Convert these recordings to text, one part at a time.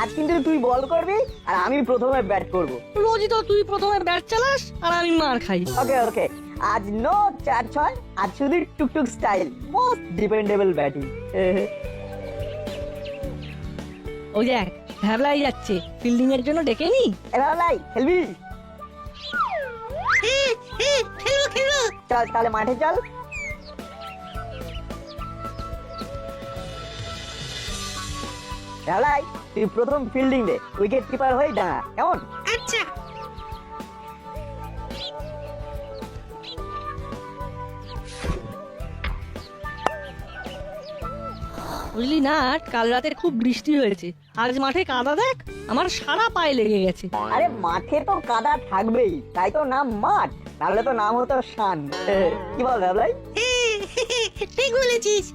আজ কিন্তু তুই বল করবি আর আমি প্রথমে ব্যাট করব। রোজই তো তুই প্রথমে ব্যাট চালাস আর আমি মার খাই। ওকে ওকে, আজ নো 4-6, আজ শুধু টুকটুক স্টাইল, মোস্ট ডিপেন্ডেবল ব্যাটিং। ওই দেখ ভ্যাবলাই যাচ্ছে, ফিল্ডিং এর জন্য ডেকে নি। এবার লাই খেলবি? চল তাহলে মাঠে চল। লাই তুই প্রথম ফিল্ডিং দে, উইকেট কিপার হয়ে দাঁড়া, কেমন? আচ্ছা। বুঝলি না, কাল রাতে খুব বৃষ্টি হয়েছে, আজ মাঠে কাদা দেখ, আমার সারা পায়ে লেগে গেছে। আরে মাঠে তো কাদা থাকবেই, তাই তো নাম মাঠ, তাহলে তো নাম হতো শান। কি বল লাই? ঠিক বলেছিস।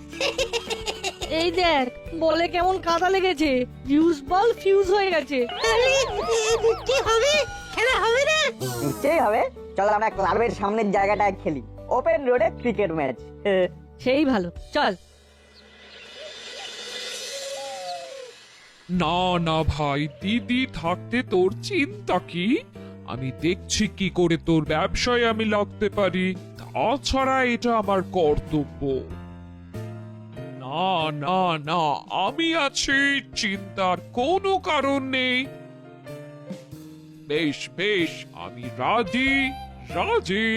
এই দেখ বলে কেমন কাদা লেগেছে, ফিউজ বল ফিউজ হয়ে গেছে। তাহলে কি হবে? খেলা হবে না? নিশ্চয়ই হবে, চল আমরা ক্লাবের সামনের জায়গাটায় খেলি, ওপেন রোডে ক্রিকেট ম্যাচ। সেই ভালো, চল। না না ভাই, দিদি থাকতে তোর চিন্তা কি? আমি দেখছি কি করে তোর ব্যবসায় আমি লাগতে পারি, তাছাড়া এটা আমার কর্তব্য। না না না, আমি আছি, চিন্তার কোনো কারণ নেই। বেশ বেশ, আমি রাজি রাজি।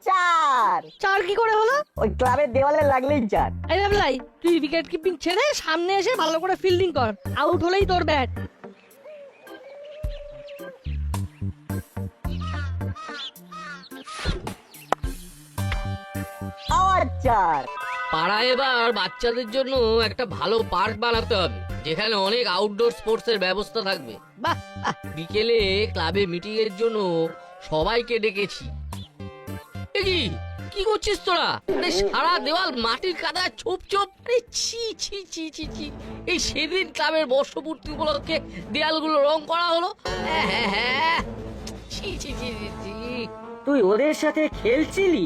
চার। চার কি করে হলো? ওই ক্লাবের দেওয়ালে লাগলেই চার। এই ভ্যাবলাই, তুই উইকেট কিপিং ছেড়ে সামনে এসে ভালো করে ফিল্ডিং কর, আউট হলেই তোর ব্যাট। আবার চার। পাড়ায় এবার বাচ্চাদের জন্য একটা ভালো পার্ক বানাতে হবে, যেখানে অনেক আউটডোর স্পোর্টস এর ব্যবস্থা থাকবে। বাহ, বিকেলে ক্লাবে মিটিং এর জন্য সবাইকে ডেকেছি। এ কি কি করছিস তোরা? আরে সারা দেওয়াল মাটির কাদা ছোপ ছোপ। আরে ছি ছি ছি ছি ছি। এই সেদিন ক্লাবের বর্ষপূর্তি উপলক্ষে দেয়ালগুলো রং করা হলো। হ্যাঁ হ্যাঁ হ্যাঁ, ছি ছি ছি ছি ছি। তুই ওদের সাথে খেলছিলি?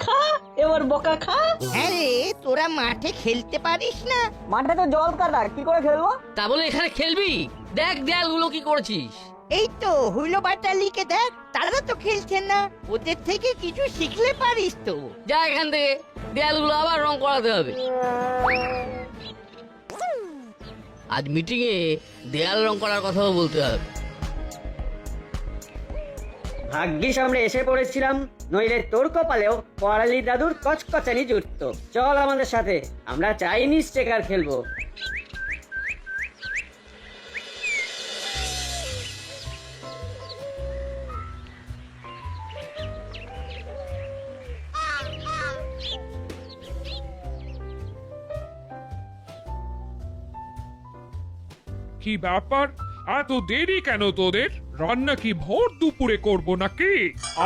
খা এবার বকা খা। হ্যাঁ রে, তোরা মাঠে খেলতে পারিস না? মাঠে তো জল কাদা, কি করে খেলবো? তা বলে এখানে খেলবি? দেখ দেয়ালগুলো কি করেছিস। এই তো হুইলো বাটালিকে দেখ, তারা তো খেলছে না, ওদের থেকে কিছু শিখলে পারিস তো। যা এখান থেকে, দেয়ালগুলো আবার রং করাতে হবে। আজ মিটিং এ দেয়াল রং করার কথাও বলতে হবে। ভাগ্যিস আমরা এসে পড়েছিলাম, নইলে তোর কপালেও পড়ালি দাদুর কচকচানি জুটতো। চল আমাদের সাথে, আমরা চাইনিজ চেকার খেলবো। কি ব্যাপার, এত দেরি কেন তোদের? রান্না কি ভোর দুপুরে করব নাকি?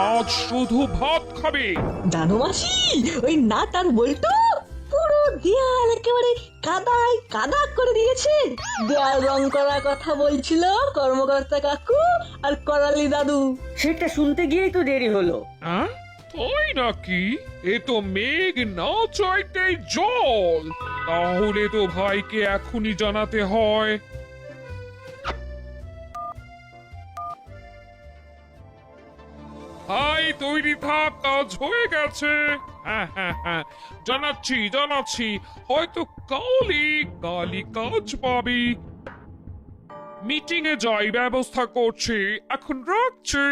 আজ শুধু ভাত খাবে? জানো মাসি, ওই নাট আর বল্টু পুরো দেয়াল একেবারে কাদায় কাদা করে দিয়েছে। দেয়াল রং করার কথা বলছিল কর্মকর্তা কাকু আর করালি দাদু। সেটা শুনতে গিয়েই তো দেরি হলো। হ্যাঁ তাই নাকি? এ তো মেঘ না চাইতেই জল, তাহলে তো ভাইকে এখনই জানাতে হয়। ভাই তৈরি থাক, কাজ হয়ে গেছে। হ্যাঁ হ্যাঁ হ্যাঁ, জানাচ্ছি জানাচ্ছি, হয়তো কালই কালই কাজ পাবি। মিটিং এ যাই, ব্যবস্থা করছি, এখন রাখছি।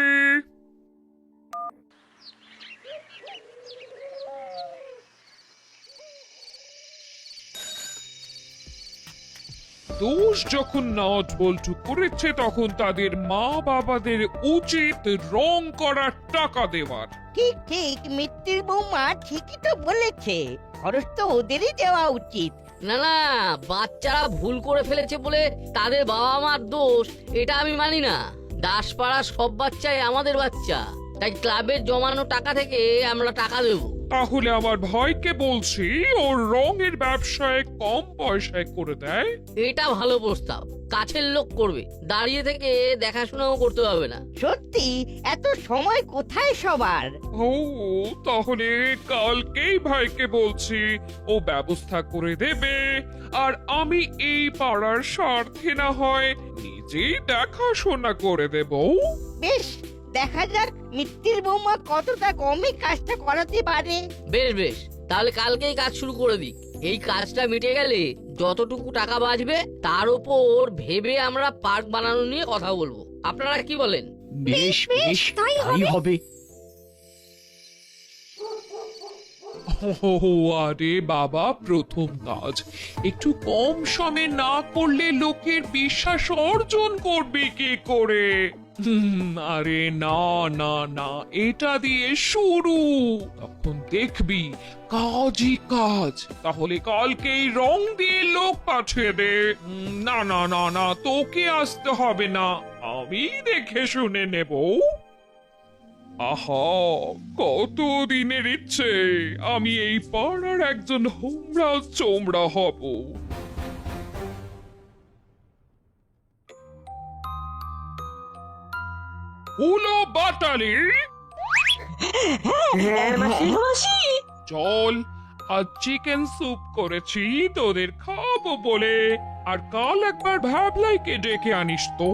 দোষ যখন নাট বল্টু করেছে, তখন তাদের মা বাবাদের উচিত রং করার টাকা দেওয়ার। ঠিক ঠিক, মিত্তির বৌমা ঠিকই তো বলেছে, খরচ তো ওদেরই দেওয়া উচিত। না না, বাচ্চারা ভুল করে ফেলেছে বলে তাদের বাবা মার দোষ, এটা আমি মানি না। দাসপাড়ার সব বাচ্চাই আমাদের বাচ্চা, তাই ক্লাবের জমানো টাকা থেকে আমরা টাকা দেবো। তাহলে আমার ভাইকে বলছি ওর রঙের ব্যবসায় কম পয়সায় করে দেয়। এটা ভালো প্রস্তাব। কাছের লোক করবে, দাঁড়িয়ে থেকে দেখাশোনাও করতে হবে না। সত্যি এত সময় কোথায় সবার? ও তাহলে কালকেই ভাইকে বলছি, ও ব্যবস্থা করে দেবে। আর আমি এই পাড়ার স্বার্থে না হয় নিজেই দেখাশোনা করে দেব। বেশ, দেখা যাক মিত্তির বৌমা কতটা কমে কাজটা করাতে পারে। বেশ বেশ, তাহলে কালকেই কাজ শুরু করে দিই। এই কাজটা মিটে গেলে যতটুকু টাকা বাঁচবে তার উপর ভেবে আমরা পার্ক বানানো নিয়ে কথা বলবো। আপনারা কি বলেন? বেশ বেশ তাই হবে। ও আরে বাবা, প্রথম কাজ একটু কম সমে না করলে লোকের বিশ্বাস অর্জন করবে কি করে? আরে না না না, এটা দিয়ে শুরু, তখন দেখবি কাজই কাজ। তাহলে কালকেই রং দিয়ে লোক পাঠিয়ে দে। না না না না, তোকে আসতে হবে না, আমি দেখে শুনে নেব। আহা, কত দিনের ইচ্ছে আমি এই পাড়ার একজন হোমরা চোমরা হব। হুলো বাটালি, হ্যাঁ মাসি। মাসি, চল আজ চিকেন স্যুপ করেছি তোদের খাবো বলে। আর কাল একবার ভাবলাইকে ডেকে আনিস তো,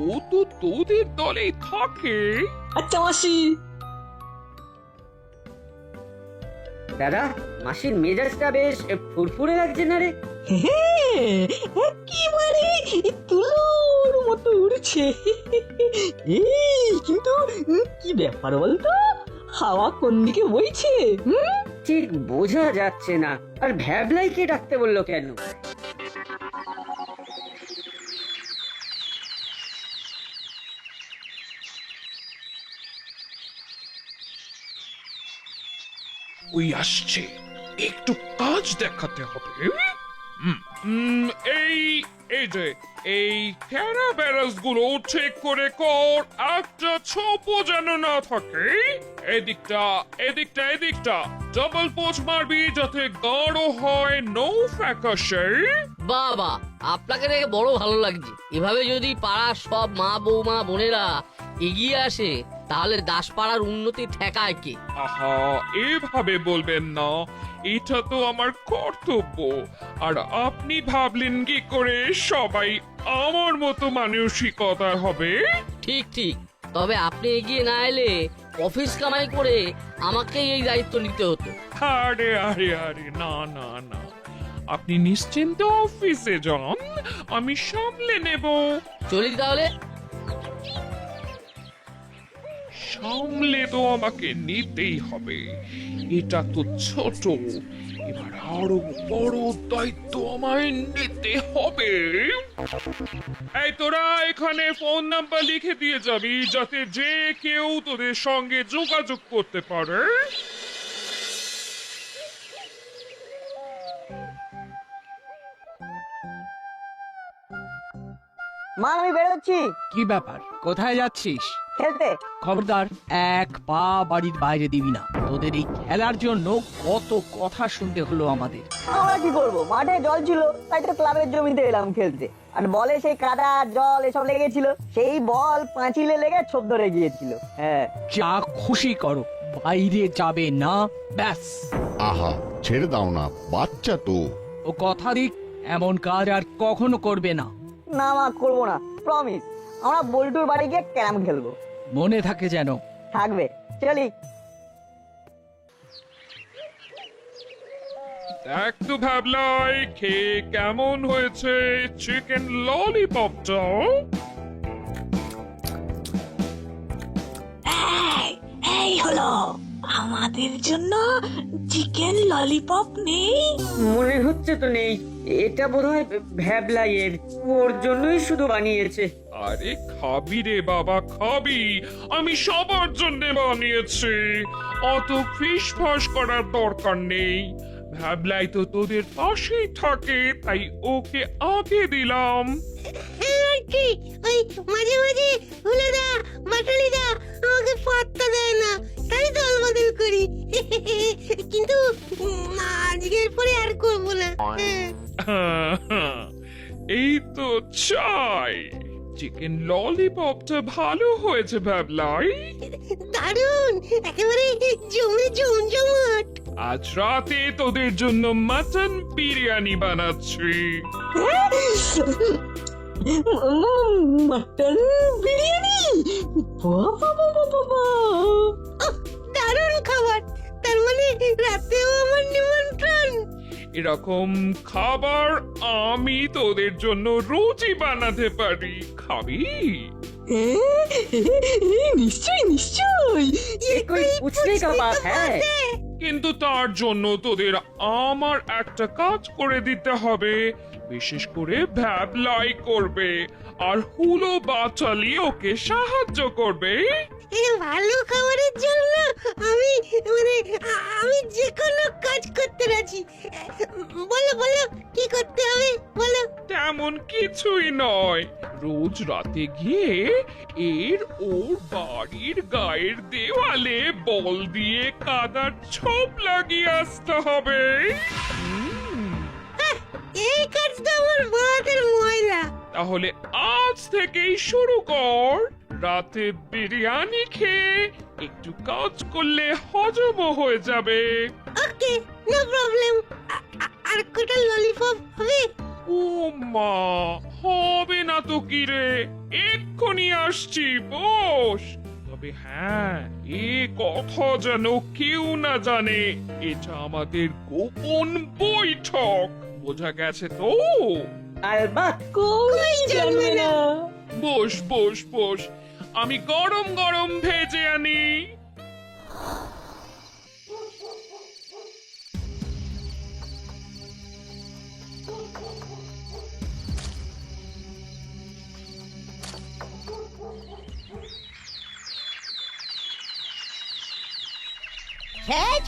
ও তো তোদের দলেই থাকে। আচ্ছা মাসি। দাদা, মাসির মেজাজটা বেশ ফুরফুরে লাগছে না রে? একেবারে তুলোর মতো উড়ছে। এই কিন্তু কি ব্যাপার বলতো, হাওয়া কোন দিকে বইছে? ঠিক বোঝা যাচ্ছে না। আর ভ্যাবলাইকে ডাকতে বললো কেন? ওই আসছে, একটু কাজ দেখাতে হবে। এই এই যে এই ক্যারাবেরাস গুলো ঠিক করে কর, একটা ছোপো যেন না থাকে। এদিকটা এদিকটা এদিকটা ডাবল পোচ মারবি যাতে গাঢ় হয়, নো ফ্যাকাশে। বাবা, আপনাকে দেখে বড় ভালো লাগছে। এভাবে যদি পাড়ার সব মা বৌমা বোনেরা এগিয়ে আসে তাহলে দাসপাড়ার উন্নতি ঠেকায় কে? আহা, এভাবে বলবেন না, এটা তো আমার কর্তব্য। আর আপনি ভাবলেন কি করে সবাই আমার মতো মানসিকতার হবে? ঠিক ঠিক, তবে আপনি এগিয়ে না এলে অফিস কামাই করে আমাকেই এই দায়িত্ব নিতে হতো। আরে আরে আরে, না না না, আপনি নিশ্চিন্ত অফিসে যান, আমি সামলে নেব। চলি তাহলে। সামলে তো আমাকে নিতেই হবে, এটা তো ছোট, এবার আরো বড় দায়িত্ব আমায় নিতে হবে। এই তোরা এখানে ফোন নাম্বার লিখে দিয়ে যাবি যাতে যে কেউ তোদের সঙ্গে যোগাযোগ করতে পারে। মা, আমি বেরোচ্ছি কি ব্যাপার, কোথায় যাচ্ছিস? খেলতে। খবরদার, এক পা বাড়ির বাইরে দিবি না। তোদের এই খেলার জন্য কত কথা শুনতে হলো আমাদের। আমরা কি করবো, মাঠে জল ছিল তাই তো ক্লাবের জমিতে এলাম খেলতে। আর বলে সেই কাদা জল এসব লেগেছিল, সেই বল পাঁচিলে লেগে ছোপ ধরে গিয়েছিল। হ্যাঁ, যা খুশি করো, বাইরে যাবে না, ব্যাস। আহা, ছেড়ে দাও না, বাচ্চা তো। ও কথা দিক, এমন কাজ আর কখনো করবে না। না মা, করবো না, প্রমিস। আমরা বল্টুর বাড়ি গিয়ে ক্যারাম খেলবো। মনে থাকে যেন। থাকবে, চলি। দেখ তো ভাবলাই খেয়ে কেমন হয়েছে চিকেন ললিপপটা। এই হলো, আমাদের জন্য চিকেন ললিপপ নেই? মনে হচ্ছে তো নেই। এটা বোধহয় ভ্যাবলাইয়ের, ওর জন্যই শুধু বানিয়েছে। আরে খাবি রে বাবা, খাবি, আমি সবার জন্য বানিয়েছি, অত ফিস ফাস করার দরকার নেই। ভাবলাই তো তোদের পাশেই থাকে, তাই ওকে আগে দিলাম। কি ওই মাঝে মাঝে হুলেদা বাটালিদা আমাকে পাত্তা দেয় না, তাই দল বদল করি। চিকেন ললিপপটা ভালো হয়েছে ভাবলাই। দারুণ, একেবারে জমে জমজমাট। আজ রাতে তোদের জন্য মাটন বিরিয়ানি বানাচ্ছি। মাটন বিরিয়ানি, বাবা বাবা বাবা, দারুণ খাবার। তার মানে রাতেও আমার নিমন্ত্রণ। এরকম খাবার আমি তোদের জন্য রোজই বানাতে পারি, খাবি? নিশ্চয় নিশ্চয়। कोई पूछने का बात है। কিন্তু তার জন্য তোদের আমার একটা কাজ করে দিতে হবে। বিশেষ করে ভ্যাবলাই করবে আর হুলো বাচালি ওকে সাহায্য করবে। এই ভালো খাবারের জন্য আমি আমি যে কোনো কাজ করতে রাজি। বলো বলো, কি করতে হবে বলো। তেমন কিছুই নয়, রোজ রাতে গিয়ে ওর বাড়ির গায়ের দেওয়ালে বল দিয়ে কাদার ছোপ লাগিয়ে আসতে হবে। এই কাজটা আমার বাতের ময়লা। তাহলে আজ থেকেই শুরু কর। রাতে বিরিয়ানি খেয়ে একটু কাজ করলে হজমও হয়ে যাবে। ওকে, নো প্রবলেম। আর কটা ললিপপ হবে? ও মা, হবে না তো কি রে, এক্ষুনি আসছি, বস। তবে হ্যাঁ, এ কথা যেন কেউ না জানে, এটা আমাদের গোপন বৈঠক, বোঝা গেছে তো? अलबत। কই জানবে না। বস বস বস, আমি গরম গরম ভেজে আনি।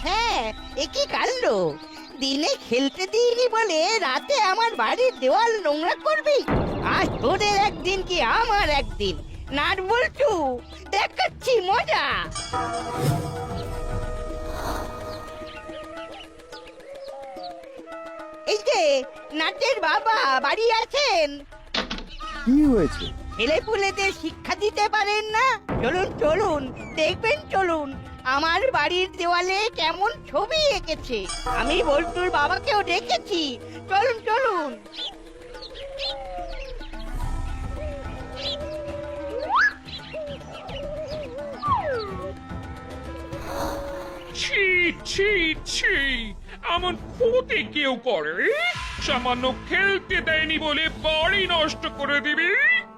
হ্যাঁ, এ কি কাণ্ড! দিনে খেলতে দিইনি বলে রাতে আমার বাড়ির দেওয়াল নোংরা করবি? আজ তোদের একদিন কি আমার একদিন। নাট বল্টু, দেখাচ্ছি মজা। এই যে নাটের বাবা বাড়ি আছেন? কি হয়েছে? ছেলে পুলেদের শিক্ষা দিতে পারেন না? চলুন চলুন, দেখবেন চলুন আমার বাড়ির দেওয়ালে কেমন ছবি এঁকেছে। আমি বল্টুর বাবাকেও ডেকেছি, চলুন চলুন। ছি ছি ছি, এমন ক্ষতি কেউ করে? সামান্য খেলতে দেয়নি বলে বাড়ি নষ্ট করে দিবি?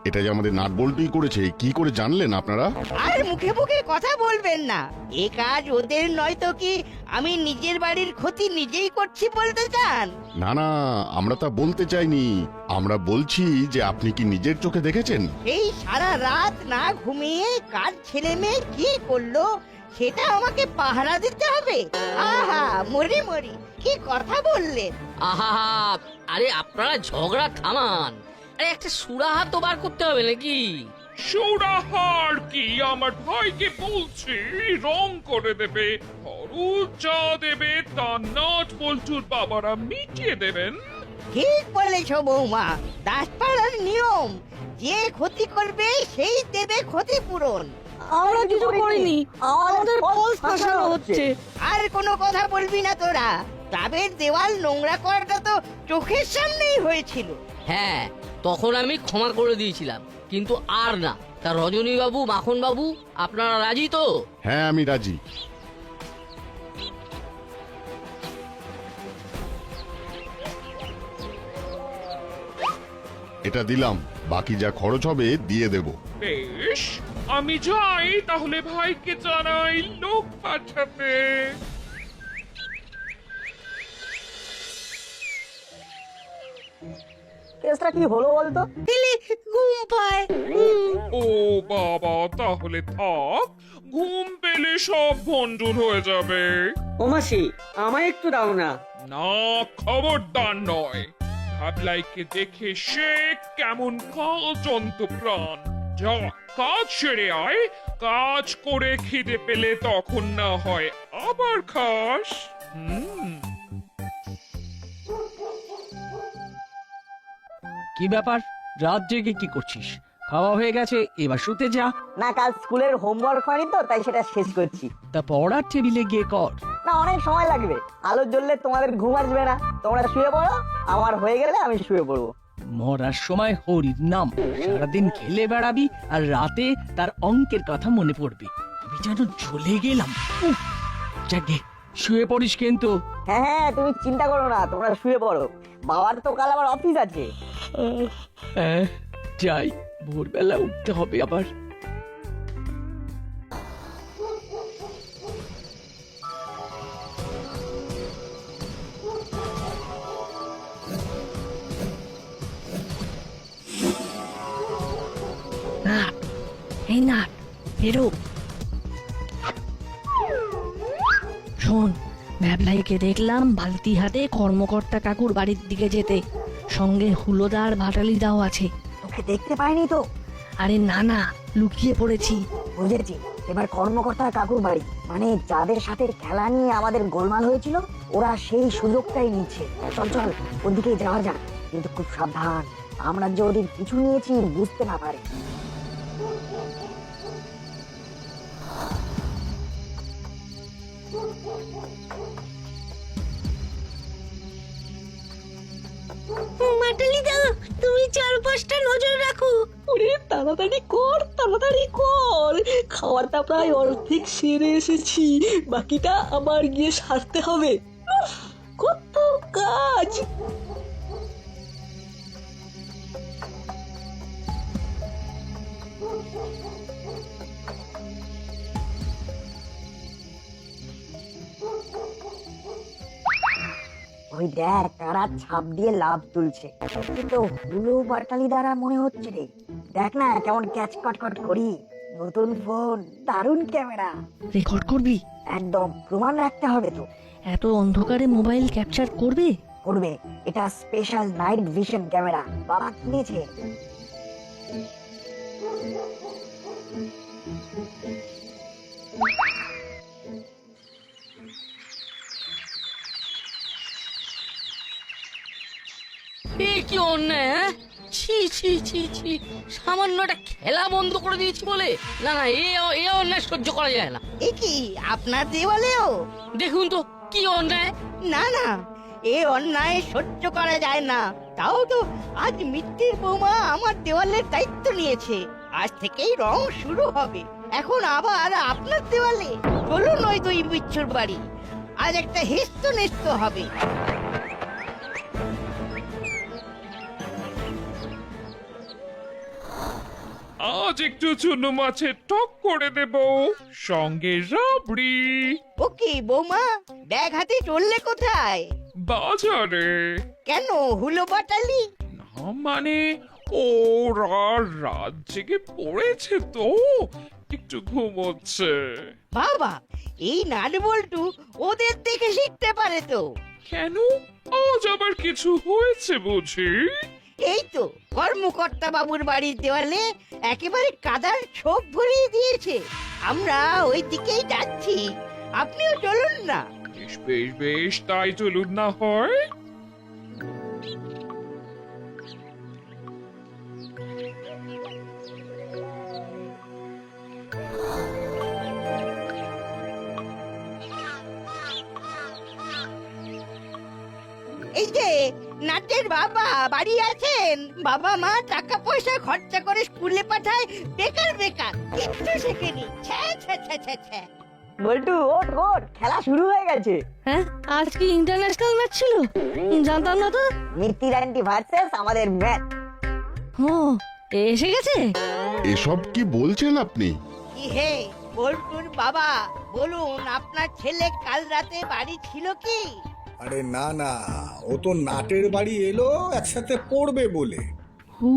এটা যে আমাদের নাট বল্টুই করেছে, কি করে জানলেন আপনারা? আর মুখে মুখে কথা বলবেন না। এ কাজ ওদের নয় তো কি আমি নিজের বাড়ির ক্ষতি নিজেই করছি বলতে চান? না না, আমরা তা বলতে চাইনি। আমরা বলছি যে আপনি কি নিজের চোখে দেখেছেন? এই সারা রাত না ঘুমিয়ে কাজ ছেলে মেয়ে কি করলো সেটা আমাকে পাহারা দিতে হবে? আহা, মরি মরি, কি কথা বললেন! আহা, আরে আপনারা ঝগড়া থামান। আরে একটা সুরাহা তো বার করতে হবে নাকি? সুরাহার কি, আমার ভাইকে বলছি রং করে দেবে। খরচ যা দেবে তা নাট বল্টুর বাবারা মিটিয়ে দেবেন। ঠিক বলেছ বৌমা, দাসপাড়ার নিয়ম, যে ক্ষতি করবে সেই দেবে ক্ষতিপূরণ। আমরা কিছু করিনি, আমাদের ফলস ফাঁসানো হচ্ছে। আর কোনো কথা বলবি না তোরা। ক্লাবের দেওয়াল নোংরা করাটা তো চোখের সামনেই হয়েছিল। হ্যাঁ, তখন আমি ক্ষমা করে দিয়েছিলাম, কিন্তু আর না। তা রজনী বাবু, মাখন বাবু, আপনারা রাজি তো? হ্যাঁ, আমি রাজি। এটা দিলাম, বাকি যা খরচ হবে দিয়ে দেব। বেশ, আমি যাই তাহলে, ভাইকে জানাই লোক পাঠাতে। কেসটা কি হলো বলতো? পেলে ঘুম পায়। ও বাবা, তাহলে থাক, ঘুম পেলে সব ভণ্ডুর হয়ে যাবে। ও মাসি, আমায় একটু দাও না। না, খবরদার নয়। ভাবলাইকে দেখে সে কেমন কাজন্ত প্রাণ। যা, কাজ সেরে আয়, কাজ করে খিদে পেলে তখন না হয় আবার খাস। কি ব্যাপার, রাত জেগে কি করছিস? খাওয়া হয়ে গেছে, এবার শুতে যা। না, কাল স্কুলের হোমওয়ার্ক হয়নি তো, তাই সেটা শেষ করছি। তা পড়ার টেবিলে গিয়ে কর। না, অনেক সময় লাগবে, আলো জ্বললে তোমাদের ঘুম আসবে না। তোমরা শুয়ে পড়ো, আমার হয়ে গেলে আমি শুয়ে পড়বো। মরার সময় হরির নাম, সারাদিন খেলে বেড়াবি আর রাতে তার অঙ্কের কথা মনে পড়বে। আমি যেন জ্বলে গেলাম। উফ, যাকে শুয়ে পড়িস কিন্তু। হ্যাঁ হ্যাঁ, তুমি চিন্তা করো না, তোমরা শুয়ে পড়ো। বাবার তো কাল আবার অফিস আছে। হ্যাঁ, যাই, ভোরবেলা উঠতে হবে আবার। নাট, এই নাট, বেরো। শোন, ভ্যাবলাইকে দেখলাম বালতি হাতে কর্মকর্তা কাকুর বাড়ির দিকে যেতে, সঙ্গে হুলোদার ভাটালিদাও আছে। ওকে দেখতে পাইনি তো। আরে না না, লুকিয়ে পড়েছি। বুঝেছি, এবার কর্মকর্তা কাকুর বাড়ি, মানে যাদের সাথে খেলা নিয়ে আমাদের গোলমাল হয়েছিল, ওরা সেই সুযোগটাই নিচ্ছে। চল চল, ওদিকে যাওয়া যাক, কিন্তু খুব সাবধান, আমরা যে ওদের পিছু নিয়েছি বুঝতে না পারে। মাটালি দাও, তুমি চারপাশটা নজর রাখো। ওরে তাড়াতাড়ি কর, তাড়াতাড়ি কর, খাওয়াটা প্রায় অর্ধেক সেরে এসেছি, বাকিটা আবার গিয়ে সারতে হবে। উফ, কত কাজ। ওই দেখ, তারা ছাপ দিয়ে লাভ তুলছে। কিন্তু হুলো বাটালি দ্বারা মনে হচ্ছে রে। দেখ না কেমন ক্যাচ কট করি। নতুন ফোন, দারুণ ক্যামেরা। রেকর্ড করবি? একদম, প্রমাণ রাখতে হবে তো। এত অন্ধকারে মোবাইল ক্যাপচার করবে? করবে, এটা স্পেশাল নাইট ভিশন ক্যামেরা, বাবা কিনেছে। এ কি অন্যায়, হ্যাঁ? ছি ছি ছি ছি, সামান্য একটা খেলা বন্ধ করে দিয়েছি বলে? না না, এ অন্যায় সহ্য করা যায় না। এ কি আপনার দেওয়ালেও? দেখুন তো কি অন্যায়। না না, এ অন্যায় সহ্য করা যায় না। তাও তো আজ মিত্তির বৌমা আমার দেওয়ালের দায়িত্ব নিয়েছে। আজ থেকেই রং শুরু হবে। এখন আবার আপনার দেওয়ালে? চলুন ওই দুই বিচ্ছুর বাড়ি, আজ একটা হেস্ত নেস্ত হবে। আজ একটু চুনো মাছের টক করে দেব, সঙ্গে রাবড়ি। ওকে বৌমা, ব্যাগ হাতে চললে কোথায়? বাজারে। কেন, হুলো বাটালি? না মানে, ওরা রাত জেগে পড়েছে তো, একটু ঘুমোচ্ছে। বাবা, এই নাট বল্টু ওদের দেখে শিখতে পারে তো। কেন, আজ আবার কিছু হয়েছে বুঝি? এই তো কর্মকর্তা বাবুর বাড়ির দেওয়ালে একেবারে কাদার ছোপ ভরিয়ে দিয়েছে। আমরা ওই দিকেই যাচ্ছি, আপনিও চলুন না। বেশ বেশ বেশ, তাই চলুন না হয়। এই যে নাটের বাবা বাড়ি আছেন? বাবা মা টাকা পয়সা খরচা করে স্কুলে পাঠায়, বেকার বেকার কিচ্ছু শেখেনি। ছ্যা ছ্যা ছ্যা ছ্যা ছ্যা। বল্টু, ওঠ ওঠ, খেলা শুরু হয়ে গেছে। হ্যাঁ, আজ কি ইন্টারন্যাশনাল ম্যাচ ছিল? জানতাম না তো। মিত্তির আন্টি ভার্সেস আমাদের ম্যাচ। ও, এসে গেছে? এসব কি বলছেন আপনি? কি হে বল্টুর বাবা, বলুন আপনার ছেলে কাল রাতে বাড়ি ছিল কি? আরে না না, ও তো নাটের বাড়ি এলো একসাথে পড়বে বলে। ও,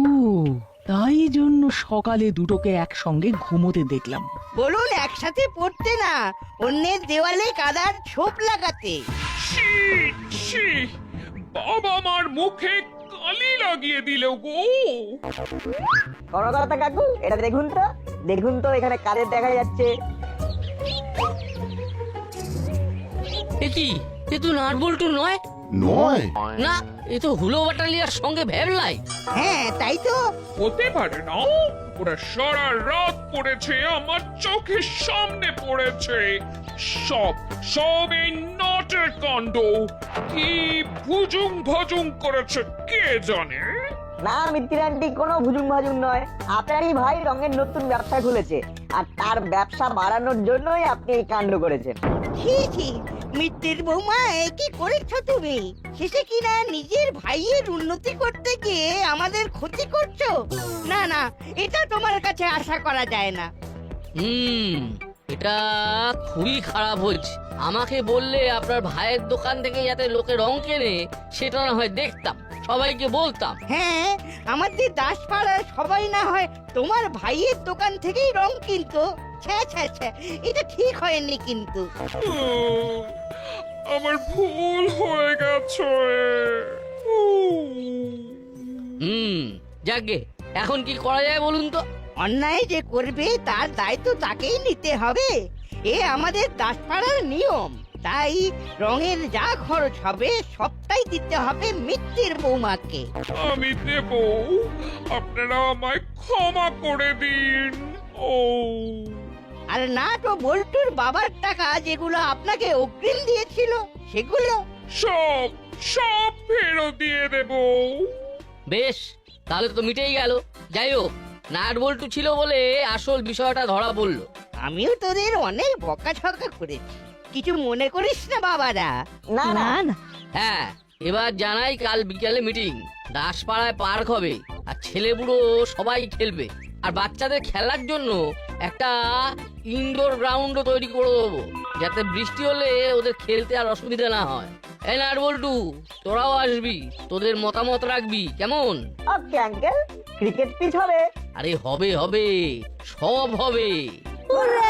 তাই জন্য সকালে দুটোকে একসঙ্গে ঘুমোতে দেখলাম। বলুন একসাথে পড়তে না, অন্যের দেওয়ালে কাদার ছোপ লাগাতে। ছি ছি, বাবা মার মুখে কালি লাগিয়ে দিল গো। কর্মকর্তা কাকু, এটা দেখুন তো, দেখুন তো, এখানে কাদের দেখা যাচ্ছে। এ কি, এ তো নাট বল্টু নয়, নয়? না, এ তো হুলো বাটালিয়ার সঙ্গে ভ্যাবলাই। হ্যাঁ তাই তো। হতে পারে না, ওরা সারা রাত পড়েছে, আমার চোখের সামনে পড়েছে। সব সব এই নটের কাণ্ড। কি ভুজুং ভজুং করেছে কে জানে। না মিত্তির আন্টি, কোনো ভুজুং ভাজুং নয়। আপনারই ভাই রঙের নতুন ব্যবসা খুলেছে, আর তার ব্যবসা বাড়ানোর জন্যই আপনি এই কাণ্ড করেছেন। ছি ছি, মিত্তির বৌমা এ কি করেছো তুমি? শেষে কিনা নিজের ভাইয়ের উন্নতি করতে গিয়ে আমাদের ক্ষতি করছো। না না, এটা তোমার কাছে আশা করা যায় না। এটা খুবই খারাপ হচ্ছে। আমাকে বললে আপনার ভাইয়ের দোকান থেকে যাতে লোকে রং কেনে সেটা না হয় দেখতাম, সবাইকে বলতাম। হ্যাঁ, আমাদের দাসপাড়ার সবাই না হয় তোমার ভাইয়ের দোকান থেকেই রং কিনতো। ছ্যা ছ্যা ছ্যা, এটা ঠিক হয়নি কিন্তু। আমার ভুল হয়ে গেছে। যাকগে, এখন কি করা যায় বলুন তো? অন্যায় যে করবে তার দায়িত্ব তাকেই নিতে হবে। এ আমাদের দাসপাড়ার নিয়ম। তাই রঙের যা খরচ হবে সবটাই দিতে হবে মিত্তির বৌমাকে। আমি দেব, আপনারা আমায় ক্ষমা করে দিন। ও আর না তো বল্টুর বাবার টাকা যেগুলো আপনাকে অগ্রিম দিয়েছিল সেগুলো সব সব ফেরত দিয়ে দেব। বেশ, তাহলে তো মিটেই গেল। যাই হোক, নাট বল্টু ছিল বলে আসল বিষয়টা ধরা পড়লো। আমিও তোদের অনেক বকাঝকা করেছি, কিছু মনে করিস না বাবারা। না না না, হ্যাঁ, এবার জানাই কাল বিকালে মিটিং। দাসপাড়ায় পার্ক হবে, আর ছেলে বুড়ো সবাই খেলবে। আর বাচ্চাদের খেলার জন্য একটা ইনডোর গ্রাউন্ডও তৈরি করে দেবো, যাতে বৃষ্টি হলে ওদের খেলতে আর অসুবিধা না হয়। এই নাট বল্টু, তোরাও আসবি, তোদের মতামত রাখবি, কেমন? ওকে আঙ্কেল, ক্রিকেট পিচ হবে। আরে হবে হবে, সব হবে। হুররে!